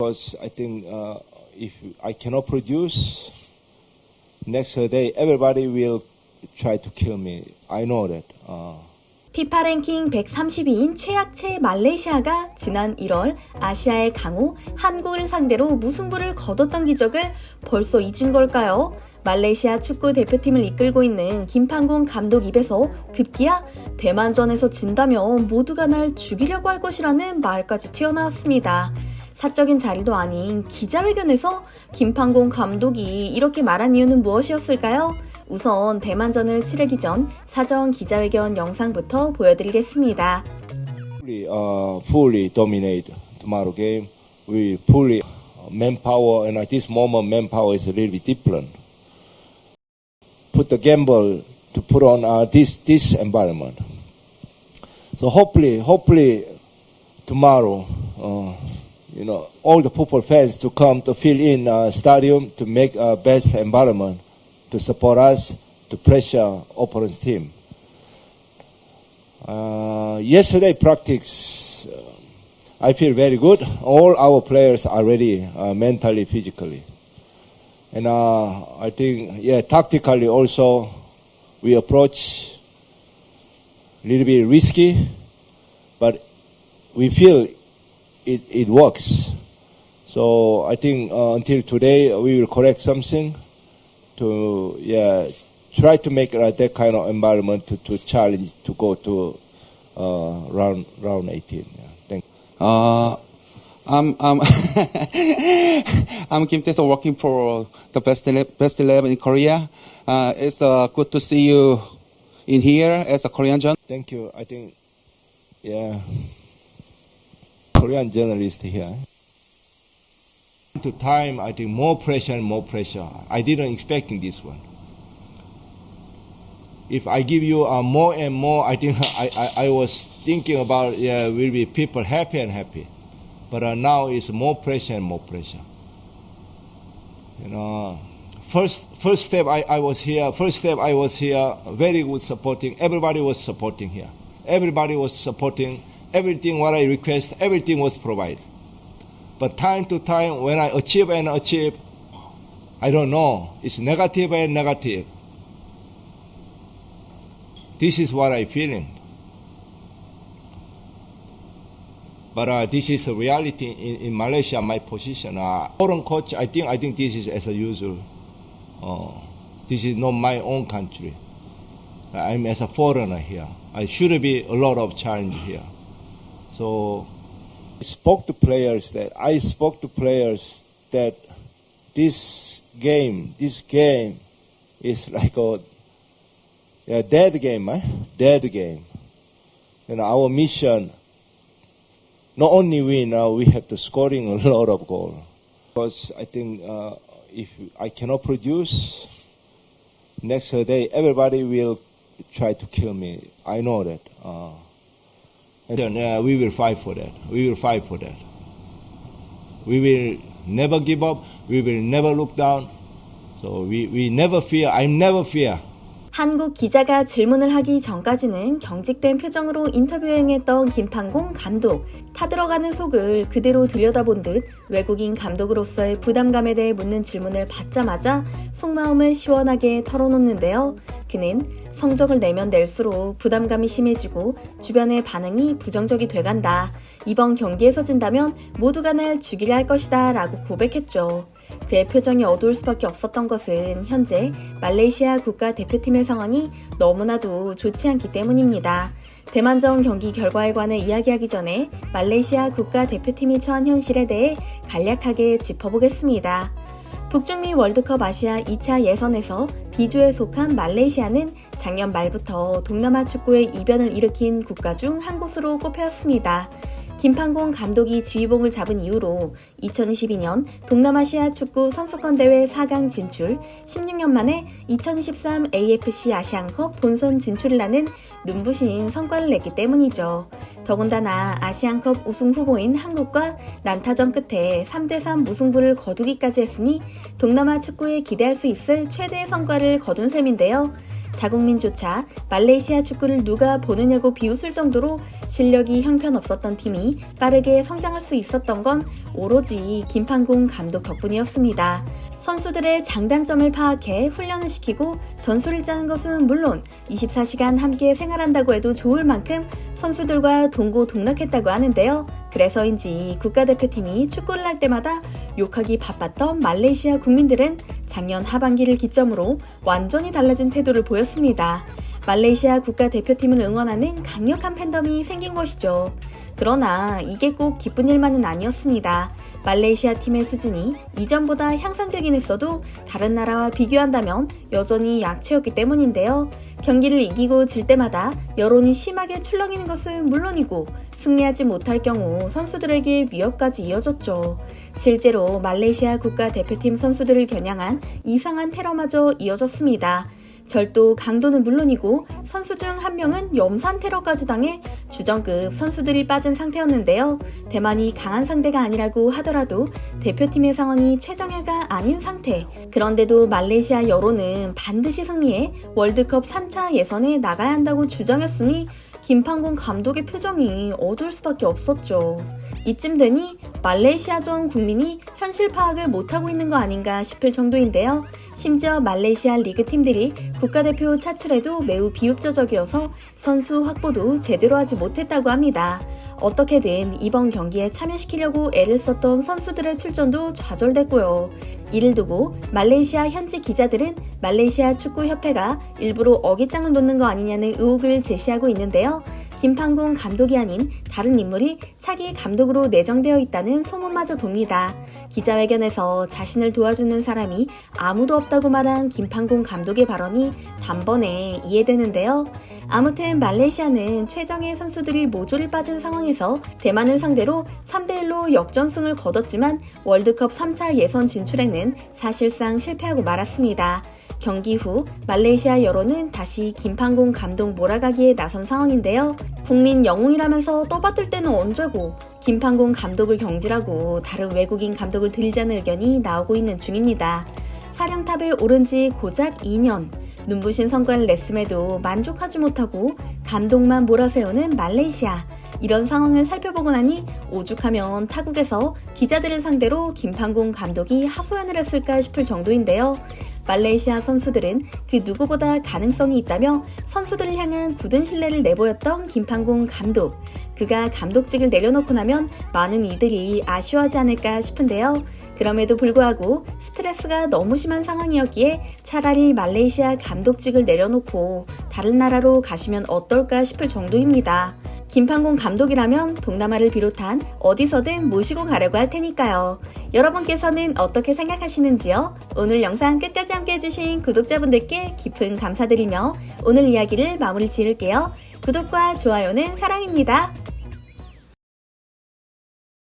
Because I think if I cannot produce, next day everybody will try to kill me. I know that. 피파 랭킹 132인 최약체 말레이시아가 지난 1월 아시아의 강호 한국을 상대로 무승부를 거뒀던 기적을 벌써 잊은 걸까요? 말레이시아 축구 대표팀을 이끌고 있는 김판곤 감독 입에서 급기야 대만전에서 진다면 모두가 날 죽이려고 할 것이라는 말까지 튀어나왔습니다. 사적인 자리도 아닌 기자회견에서 김판곤 감독이 이렇게 말한 이유는 무엇이었을까요? 우선 대만전을 치르기 전 사전 기자회견 영상부터 보여드리겠습니다. Fully dominate tomorrow game. We fully manpower, and at this moment manpower is a little bit different. Put the gamble to put on this environment. So hopefully tomorrow, all the football fans to come to fill in stadium to make a best environment to support us, to pressure opponent's team. Yesterday practice, I feel very good. All our players are ready mentally, physically. And I think, tactically also, we approach a little bit risky, but we feel it works. So I think until today, we will correct something to try to make that kind of environment to challenge to go to round 18. Thank you. I'm Kim Tae-seo, working for the best 11 in Korea. It's good to see you in here as a Korean journalist. Thank you. I think, Korean journalist here. To time, I think more pressure and more pressure. I didn't expecting this one. If I give you more and more, I think I was thinking about will be people happy and happy, but now it's more pressure and more pressure. First step I was here. Very good supporting. Everybody was supporting here. Everybody was supporting everything. What I request, everything was provided. But time to time, when I achieve, I don't know. It's negative and negative. This is what I'm feeling. But this is a reality in Malaysia, my position. Foreign coach, I think this is as usual. This is not my own country. I'm as a foreigner here. I should be a lot of challenge here. So I spoke to players that this game is like a dead game, dead game. Our mission, not only win, we have to scoring a lot of goals. Because I think if I cannot produce, next day everybody will try to kill me. I know that. And then we will fight for that. We will never give up. We will never look down. So we never fear. I never fear. 한국 기자가 질문을 하기 전까지는 경직된 표정으로 인터뷰에 응했던 김판곤 감독. 타들어가는 속을 그대로 들여다본 듯 외국인 감독으로서의 부담감에 대해 묻는 질문을 받자마자 속마음을 시원하게 털어놓는데요. 그는 성적을 내면 낼수록 부담감이 심해지고 주변의 반응이 부정적이 돼간다. 이번 경기에서 진다면 모두가 날 죽이려 할 것이다 라고 고백했죠. 그의 표정이 어두울 수밖에 없었던 것은 현재 말레이시아 국가대표팀의 상황이 너무나도 좋지 않기 때문입니다. 대만전 경기 결과에 관해 이야기하기 전에 말레이시아 국가대표팀이 처한 현실에 대해 간략하게 짚어보겠습니다. 북중미 월드컵 아시아 2차 예선에서 D조에 속한 말레이시아는 작년 말부터 동남아 축구의 이변을 일으킨 국가 중 한 곳으로 꼽혔습니다. 김판곤 감독이 지휘봉을 잡은 이후로 2022년 동남아시아 축구 선수권 대회 4강 진출, 16년 만에 2023 AFC 아시안컵 본선 진출이라는 눈부신 성과를 냈기 때문이죠. 더군다나 아시안컵 우승 후보인 한국과 난타전 끝에 3대3 무승부를 거두기까지 했으니 동남아 축구에 기대할 수 있을 최대의 성과를 거둔 셈인데요. 자국민조차 말레이시아 축구를 누가 보느냐고 비웃을 정도로 실력이 형편없었던 팀이 빠르게 성장할 수 있었던 건 오로지 김판공 감독 덕분이었습니다. 선수들의 장단점을 파악해 훈련을 시키고 전술을 짜는 것은 물론 24시간 함께 생활한다고 해도 좋을 만큼 선수들과 동고동락했다고 하는데요. 그래서인지 국가대표팀이 축구를 할 때마다 욕하기 바빴던 말레이시아 국민들은 작년 하반기를 기점으로 완전히 달라진 태도를 보였습니다. 말레이시아 국가대표팀을 응원하는 강력한 팬덤이 생긴 것이죠. 그러나 이게 꼭 기쁜 일만은 아니었습니다. 말레이시아 팀의 수준이 이전보다 향상되긴 했어도 다른 나라와 비교한다면 여전히 약체였기 때문인데요. 경기를 이기고 질 때마다 여론이 심하게 출렁이는 것은 물론이고 승리하지 못할 경우 선수들에게 위협까지 이어졌죠. 실제로 말레이시아 국가대표팀 선수들을 겨냥한 이상한 테러마저 이어졌습니다. 절도 강도는 물론이고 선수 중 한 명은 염산 테러까지 당해 주전급 선수들이 빠진 상태였는데요. 대만이 강한 상대가 아니라고 하더라도 대표팀의 상황이 최정예가 아닌 상태. 그런데도 말레이시아 여론은 반드시 승리해 월드컵 3차 예선에 나가야 한다고 주장했으니 김판공 감독의 표정이 어두울 수밖에 없었죠. 이쯤 되니 말레이시아전 국민이 현실 파악을 못하고 있는 거 아닌가 싶을 정도인데요. 심지어 말레이시아 리그 팀들이 국가대표 차출에도 매우 비협조적이어서 선수 확보도 제대로 하지 못했다고 합니다. 어떻게든 이번 경기에 참여시키려고 애를 썼던 선수들의 출전도 좌절됐고요. 이를 두고 말레이시아 현지 기자들은 말레이시아 축구협회가 일부러 어깃장을 놓는 거 아니냐는 의혹을 제시하고 있는데요. 김판공 감독이 아닌 다른 인물이 차기 감독으로 내정되어 있다는 소문마저 돕니다. 기자회견에서 자신을 도와주는 사람이 아무도 없다고 말한 김판공 감독의 발언이 단번에 이해되는데요. 아무튼 말레이시아는 최정예 선수들이 모조리 빠진 상황에서 대만을 상대로 3대1로 역전승을 거뒀지만 월드컵 3차 예선 진출에는 사실상 실패하고 말았습니다. 경기 후 말레이시아 여론은 다시 김판공 감독 몰아가기에 나선 상황인데요. 국민 영웅이라면서 떠받들 때는 언제고 김판공 감독을 경질하고 다른 외국인 감독을 들이자는 의견이 나오고 있는 중입니다. 사령탑에 오른 지 고작 2년, 눈부신 성과를 냈음에도 만족하지 못하고 감독만 몰아세우는 말레이시아. 이런 상황을 살펴보고 나니 오죽하면 타국에서 기자들을 상대로 김판공 감독이 하소연을 했을까 싶을 정도인데요. 말레이시아 선수들은 그 누구보다 가능성이 있다며 선수들을 향한 굳은 신뢰를 내보였던 김판공 감독. 그가 감독직을 내려놓고 나면 많은 이들이 아쉬워하지 않을까 싶은데요. 그럼에도 불구하고 스트레스가 너무 심한 상황이었기에 차라리 말레이시아 감독직을 내려놓고 다른 나라로 가시면 어떨까 싶을 정도입니다. 김판공 감독이라면 동남아를 비롯한 어디서든 모시고 가려고 할 테니까요. 여러분께서는 어떻게 생각하시는지요? 오늘 영상 끝까지 함께 해주신 구독자분들께 깊은 감사드리며 오늘 이야기를 마무리 지을게요. 구독과 좋아요는 사랑입니다.